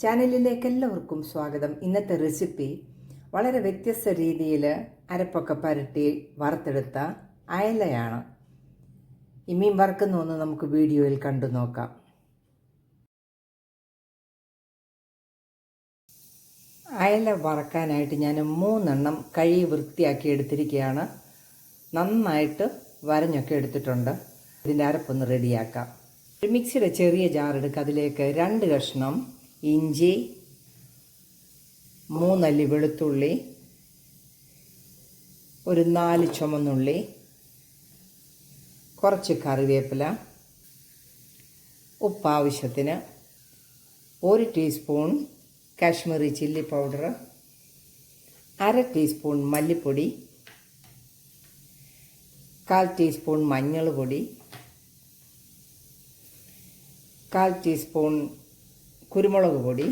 ചാനലിലേക്ക് എല്ലാവർക്കും സ്വാഗതം. ഇന്നത്തെ റെസിപ്പി വളരെ വ്യത്യസ്ത രീതിയിൽ അരപ്പൊക്കെ പരട്ടി വറുത്തെടുത്ത അയലയാണ്. ഈ മീൻ വറുക്കുന്ന ഒന്ന് നമുക്ക് വീഡിയോയിൽ കണ്ടു നോക്കാം. അയല വറക്കാനായിട്ട് ഞാൻ 3 കഴുകി വൃത്തിയാക്കി എടുത്തിരിക്കുകയാണ്. നന്നായിട്ട് വരഞ്ഞൊക്കെ എടുത്തിട്ടുണ്ട്. ഇതിൻ്റെ അരപ്പൊന്ന് റെഡിയാക്കാം. ഒരു മിക്സിയുടെ ചെറിയ ജാർ എടുക്കുക. അതിലേക്ക് 2 കഷ്ണം ഇഞ്ചി, 3 അല്ലി വെളുത്തുള്ളി, ഒരു 4 ചുമന്നുള്ളി, കുറച്ച് കറിവേപ്പില, ഉപ്പ് ആവശ്യത്തിന്, 1 teaspoon Kashmiri chilli powder, 1/2 teaspoon മല്ലിപ്പൊടി, 1/4 ടീസ്പൂൺ മഞ്ഞൾ പൊടി, 1/4 ടീസ്പൂൺ കുരുമുളക് പൊടി,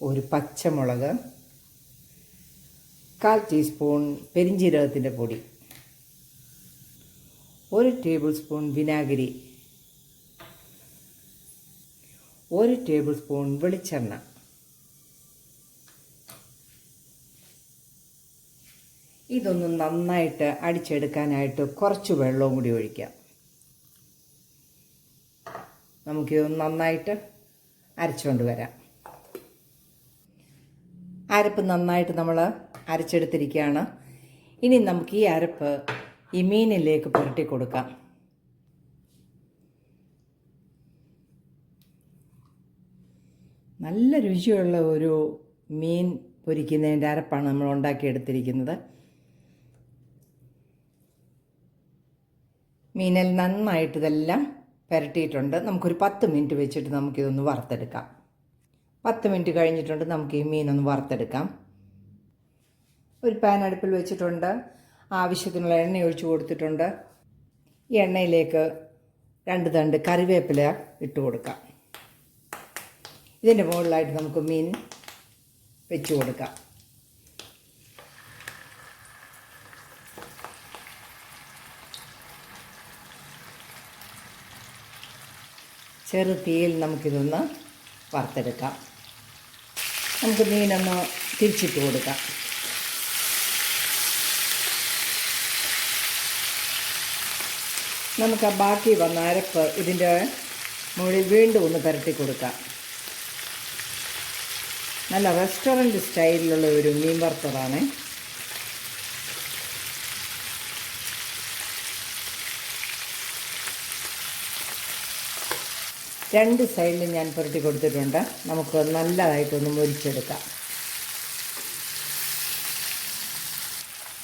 ഒരു പച്ചമുളക്, 1/4 ടീസ്പൂൺ പെരിഞ്ജീരകത്തിൻ്റെ പൊടി, 1 ടേബിൾ സ്പൂൺ വിനാഗിരി, 1 ടേബിൾ സ്പൂൺ വെളിച്ചെണ്ണ. ഇതൊന്ന് നന്നായിട്ട് അടിച്ചെടുക്കാനായിട്ട് കുറച്ച് വെള്ളവും കൂടി ഒഴിക്കാം. നമുക്കിതൊന്ന് നന്നായിട്ട് അരച്ചുകൊണ്ട് വരാം. അരപ്പ് നന്നായിട്ട് നമ്മൾ അരച്ചെടുത്തിരിക്കുകയാണ്. ഇനി നമുക്ക് ഈ അരപ്പ് ഈ മീനിലേക്ക് പുരട്ടി കൊടുക്കാം. നല്ല രുചിയുള്ള ഒരു മീൻ പൊരിക്കുന്നതിൻ്റെ അരപ്പാണ് നമ്മൾ ഉണ്ടാക്കിയെടുത്തിരിക്കുന്നത്. മീനിൽ നന്നായിട്ട് ഇതെല്ലാം പുരട്ടിയിട്ടുണ്ട്. നമുക്കൊരു 10 മിനിറ്റ് വെച്ചിട്ട് നമുക്കിതൊന്ന് വറുത്തെടുക്കാം. 10 മിനിറ്റ് കഴിഞ്ഞിട്ടുണ്ട്. നമുക്ക് ഈ മീനൊന്ന് വറുത്തെടുക്കാം. ഒരു പാൻ അടുപ്പിൽ വെച്ചിട്ടുണ്ട്. ആവശ്യത്തിനുള്ള എണ്ണ ഒഴിച്ചു കൊടുത്തിട്ടുണ്ട്. ഈ എണ്ണയിലേക്ക് 2 തണ്ട് കറിവേപ്പില ഇട്ട് കൊടുക്കാം. ഇതിൻ്റെ മുകളിലായിട്ട് നമുക്ക് മീൻ വെച്ച് കൊടുക്കാം. ചെറു തീയിൽ നമുക്കിതൊന്ന് വറുത്തെടുക്കാം. നമുക്ക് മീനൊന്ന് തിരിച്ചിട്ട് കൊടുക്കാം. നമുക്ക് ബാക്കി വന്ന അരപ്പ് ഇതിൻ്റെ മുകളിൽ വീണ്ടും ഒന്ന് പുരട്ടി കൊടുക്കാം. നല്ല റെസ്റ്റോറൻറ്റ് സ്റ്റൈലിലുള്ള ഒരു മീൻ വറുത്തതാണ്. രണ്ട് സൈഡിലും ഞാൻ പുരട്ടി കൊടുത്തിട്ടുണ്ട്. നമുക്ക് നല്ലതായിട്ടൊന്ന് മുരിച്ചെടുക്കാം.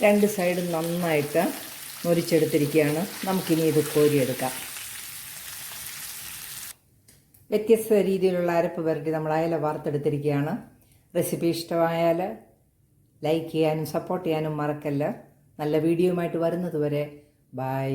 2 സൈഡും നന്നായിട്ട് മുരിച്ചെടുത്തിരിക്കുകയാണ്. നമുക്കിനി ഇത് കോരിയെടുക്കാം. വ്യത്യസ്ത രീതിയിലുള്ള അരപ്പ് പുരട്ടി നമ്മൾ അയല വറുത്തെടുത്തിരിക്കുകയാണ്. റെസിപ്പി ഇഷ്ടമായാൽ ലൈക്ക് ചെയ്യാനും സപ്പോർട്ട് ചെയ്യാനും മറക്കല്ല. നല്ല വീഡിയോയുമായിട്ട് വരുന്നത് വരെ ബൈ.